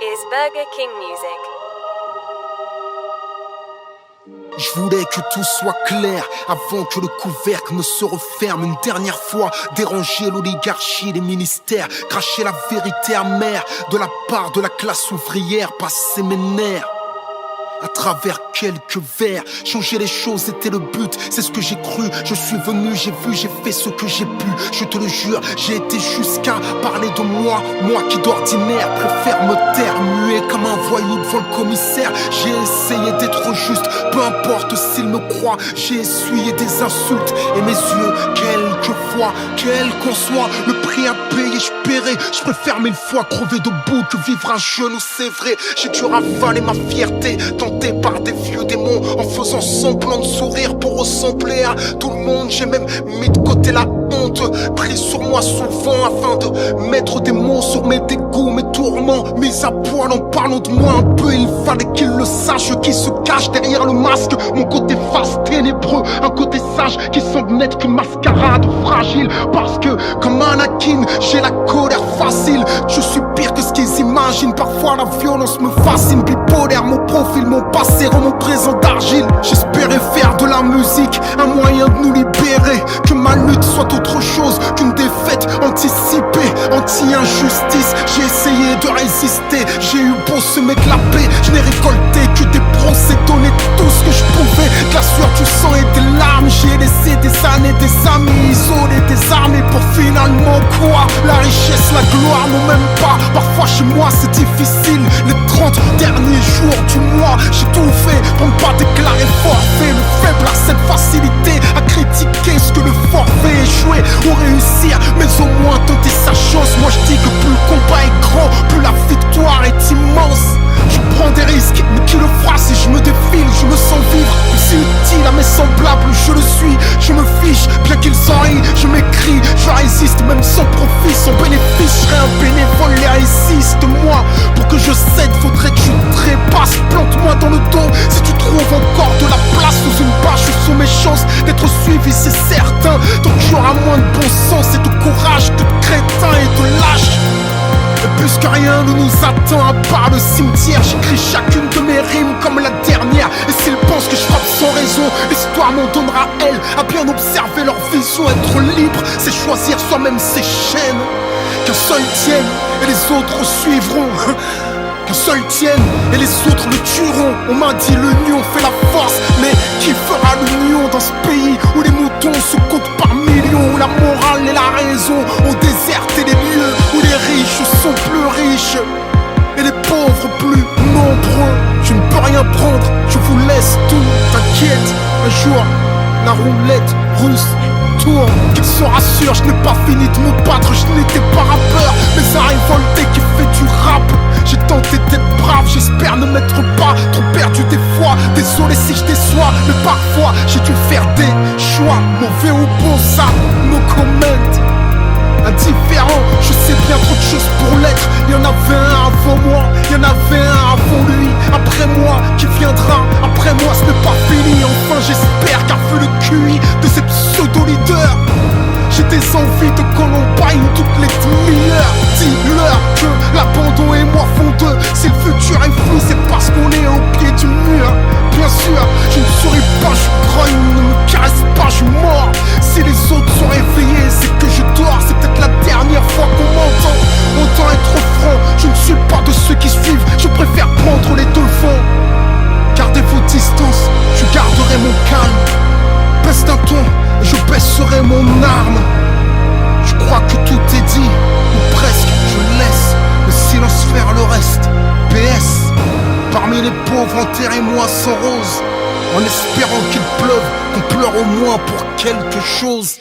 is Burger King Music. Je voulais que tout soit clair avant que le couvercle ne se referme une dernière fois. Déranger l'oligarchie, les ministères, cracher la vérité amère de la part de la classe ouvrière, passer mes nerfs à travers quelques vers. Changer les choses était le but, c'est ce que j'ai cru. Je suis venu, j'ai vu, j'ai fait ce que j'ai pu. Je te le jure, j'ai été jusqu'à parler de moi. Moi qui d'ordinaire préfère me taire, muet comme un voyou devant le commissaire. J'ai essayé d'être juste, peu importe s'il me croit. J'ai essuyé des insultes et mes yeux, quelquefois, quel qu'en soit le prix à payer, je paierai. Je préfère mille fois crever debout que vivre à genoux, c'est vrai. J'ai dû ravaler ma fierté, tenté par des vieux démons, en faisant semblant de sourire pour ressembler à tout le monde. J'ai même mis de côté la honte, pris sur moi souvent afin de mettre des mots sur mes dégoûts, mes tourments. Mis à poil en parlant de moi un peu, il fallait qu'il le sache, qui se cache derrière le masque. Mon côté face ténébreux, un côté sage qui semble n'être qu'une mascarade fragile. Parce que comme Anakin, j'ai la colère facile. Je suis pire que ce qu'ils imaginent, parfois la violence me fascine. Bipolaire, mon profil, mon passé rend mon présent d'argile. J'espérais faire de la musique un moyen de nous libérer, que ma lutte soit autre chose qu'une défaite anticipée, anti-injustice. J'ai essayé de résister, j'ai eu beau semer de la paix, je n'ai récolté que des procès, donné tout ce que je pouvais, de la sueur, du sang et des larmes. J'ai laissé des années, des amis isolés, des armées pour finalement quoi? La richesse, la gloire, non même pas. Parfois chez moi c'est difficile, les 30 derniers jours du mois, j'ai tout fait pour ne pas déclarer forfait. Le faible a cette facilité à critiquer ce que le forfait échoué ou réussir, mais au moins tenter sa chance. Moi je dis que plus le combat est grand, plus la victoire est immense. Je prends des risques, mais qui le fera si je me défile? Je me sens vivre, c'est utile à mes semblables, je le suis. Je me fiche, bien qu'ils en rient, je m'écris, je résiste même sans profit, sans bénéfice. Je serai un bénévole et résiste. Moi, pour que je cède, faudrait que tu trépasses. Plante-moi dans le dos si tu trouves encore de la place sous une bâche ou sous mes chances d'être suivi, c'est certain. Tant qu'il y aura moins de bon sens et de courage que de crétins et de lâches. Et puisque rien ne nous attend à part le cimetière, j'écris chacune de mes rimes comme la dernière. Et s'ils pensent que je frappe sans raison, l'histoire m'en donnera elle. À bien observer leur vision, être libre, c'est choisir soi-même ses chaînes. Qu'un seul tienne et les autres suivront. Qu'un seul tienne et les autres le tueront. On m'a dit l'union fait la force, mais qui fera l'union dans ce pays où les moutons se comptent par millions, où la morale et la raison ont déserté les lieux, où les riches sont plus riches et les pauvres plus nombreux. Je ne peux rien prendre, je vous laisse tout. T'inquiète, un jour la roulette russe tourne. Qu'ils se rassurent, je n'ai pas fini de me battre. Je n'étais pas rappeur, mais un révolté qui fait du rap. J'ai tenté d'être brave, j'espère ne m'être pas trop perdu des fois. Désolé si je déçois, mais parfois j'ai dû faire des choix. Mauvais ou bon, ça, no comment. Indifférent, je sais bien trop de choses pour l'être. Y'en avait un avant moi, y'en avait un avant lui. Après moi, qui viendra après moi, ce n'est pas fini. Enfin j'espère car vu le QI de ces pseudo-leaders, j'ai des envies de Columbine toutes les demi-heures. Dis-leur que l'abandon et moi font deux. Si le futur est flou, c'est parce qu'on est au pied du mur. Bien sûr, je ne souris pas, je grogne, ne me caresse pas, je suis mort. Si les autres sont réveillés, c'est que je dors. C'est peut-être la dernière fois qu'on m'entend. Autant être franc, je ne suis pas de ceux qui suivent. Je préfère prendre les devants. Gardez vos distances, je garderai mon calme. Baisse d'un ton, je baisserai mon arme. Je crois que tout est dit, ou presque, je laisse le silence faire le reste. PS, parmi les pauvres, enterrez-moi sans rose, en espérant qu'il pleuve, qu'on pleure au moins pour quelque chose.